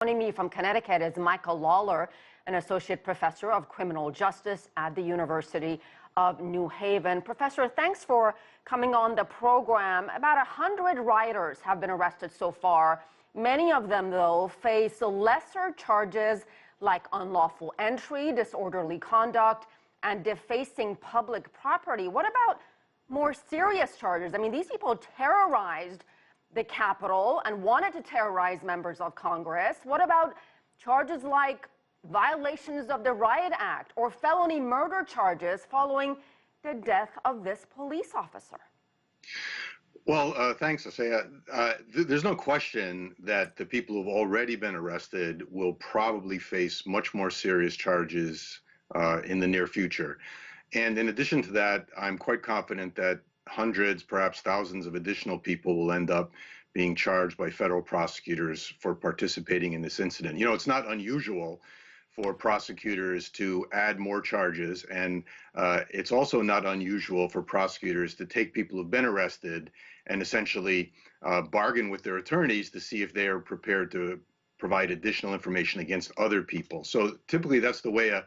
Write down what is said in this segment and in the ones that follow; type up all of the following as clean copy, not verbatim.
Joining me from Connecticut is Michael Lawlor, an associate professor of criminal justice at the University of New Haven. Professor, thanks for coming on the program. About 100 rioters have been arrested so far. Many of them, though, face lesser charges like unlawful entry, disorderly conduct, and defacing public property. What about more serious charges? I mean, these people terrorized the Capitol and wanted to terrorize members of Congress. What about charges like violations of the Riot Act or felony murder charges following the death of this police officer? Well, thanks, Asieh. There's no question that the people who've already been arrested will probably face much more serious charges in the near future. And in addition to that, I'm quite confident that hundreds, perhaps thousands of additional people will end up being charged by federal prosecutors for participating in this incident. You know, it's not unusual for prosecutors to add more charges, and it's also not unusual for prosecutors to take people who've been arrested and essentially bargain with their attorneys to see if they are prepared to provide additional information against other people. So typically that's the way a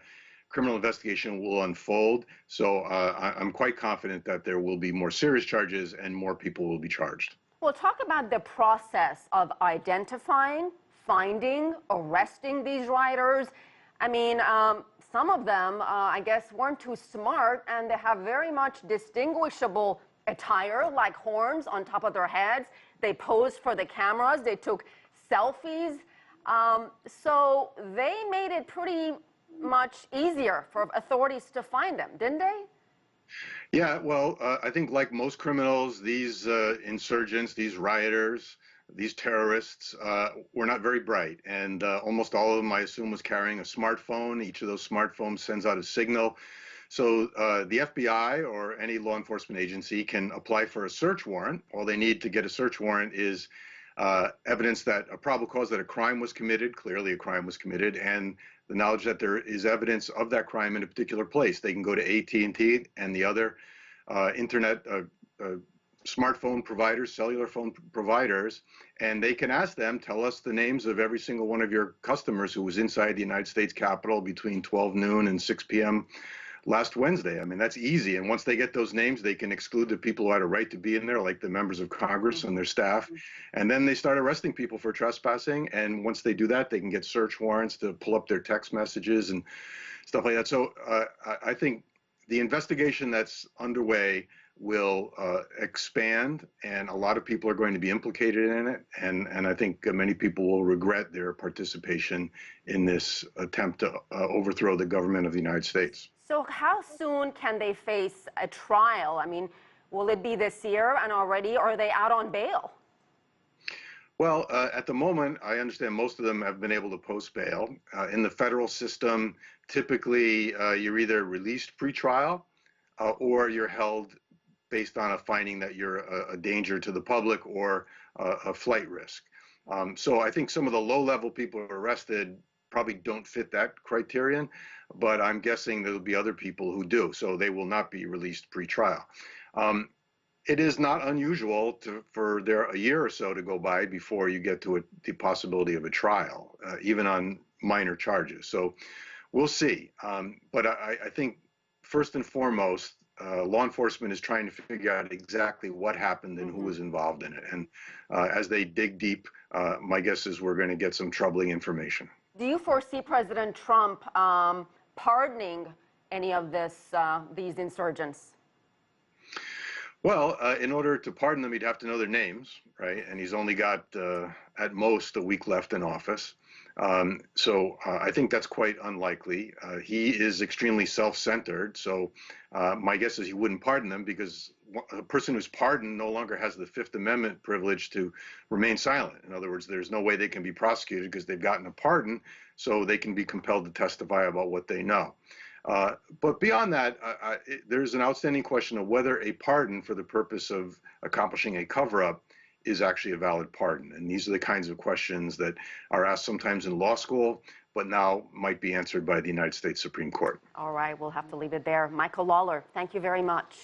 criminal investigation will unfold. So I'm quite confident that there will be more serious charges and more people will be charged. Well, talk about the process of identifying, finding, arresting these rioters. I mean, some of them, I guess, weren't too smart, and they have very much distinguishable attire, like horns on top of their heads. They posed for the cameras. They took selfies. So they made it pretty much easier for authorities to find them, didn't they? Yeah, well, I think like most criminals, these insurgents, these rioters, these terrorists were not very bright. And almost all of them, I assume, was carrying a smartphone. Each of those smartphones sends out a signal. So the FBI or any law enforcement agency can apply for a search warrant. All they need to get a search warrant is evidence that a probable cause that a crime was committed, clearly a crime was committed, and the knowledge that there is evidence of that crime in a particular place. They can go to AT&T and the other internet smartphone providers, cellular phone providers, and they can ask them, tell us the names of every single one of your customers who was inside the United States Capitol between 12 noon and 6 p.m. last Wednesday. I mean, that's easy. And once they get those names, they can exclude the people who had a right to be in there, like the members of Congress and their staff. And then they start arresting people for trespassing. And once they do that, they can get search warrants to pull up their text messages and stuff like that. So I think the investigation that's underway will expand, and a lot of people are going to be implicated in it. And I think many people will regret their participation in this attempt to overthrow the government of the United States. So how soon can they face a trial? I mean, will it be this year and already, or are they out on bail? Well, at the moment, I understand most of them have been able to post bail. In the federal system, typically you're either released pre-trial or you're held based on a finding that you're a danger to the public or a flight risk. So I think some of the low-level people who are arrested probably don't fit that criterion, but I'm guessing there'll be other people who do, so they will not be released pre-trial. It is not unusual for there a year or so to go by before you get to the possibility of a trial, even on minor charges. So we'll see. But I think first and foremost, law enforcement is trying to figure out exactly what happened and who was involved in it. And as they dig deep, my guess is we're going to get some troubling information. Do you foresee President Trump pardoning any of these insurgents? Well, in order to pardon them, he'd have to know their names, right? And he's only got, at most, a week left in office. So I think that's quite unlikely. He is extremely self-centered, so my guess is he wouldn't pardon them, because a person who's pardoned no longer has the Fifth Amendment privilege to remain silent. In other words, there's no way they can be prosecuted because they've gotten a pardon, so they can be compelled to testify about what they know. But beyond that, there's an outstanding question of whether a pardon for the purpose of accomplishing a cover-up is actually a valid pardon. And these are the kinds of questions that are asked sometimes in law school, but now might be answered by the United States Supreme Court. All right, we'll have to leave it there. Michael Lawlor, thank you very much.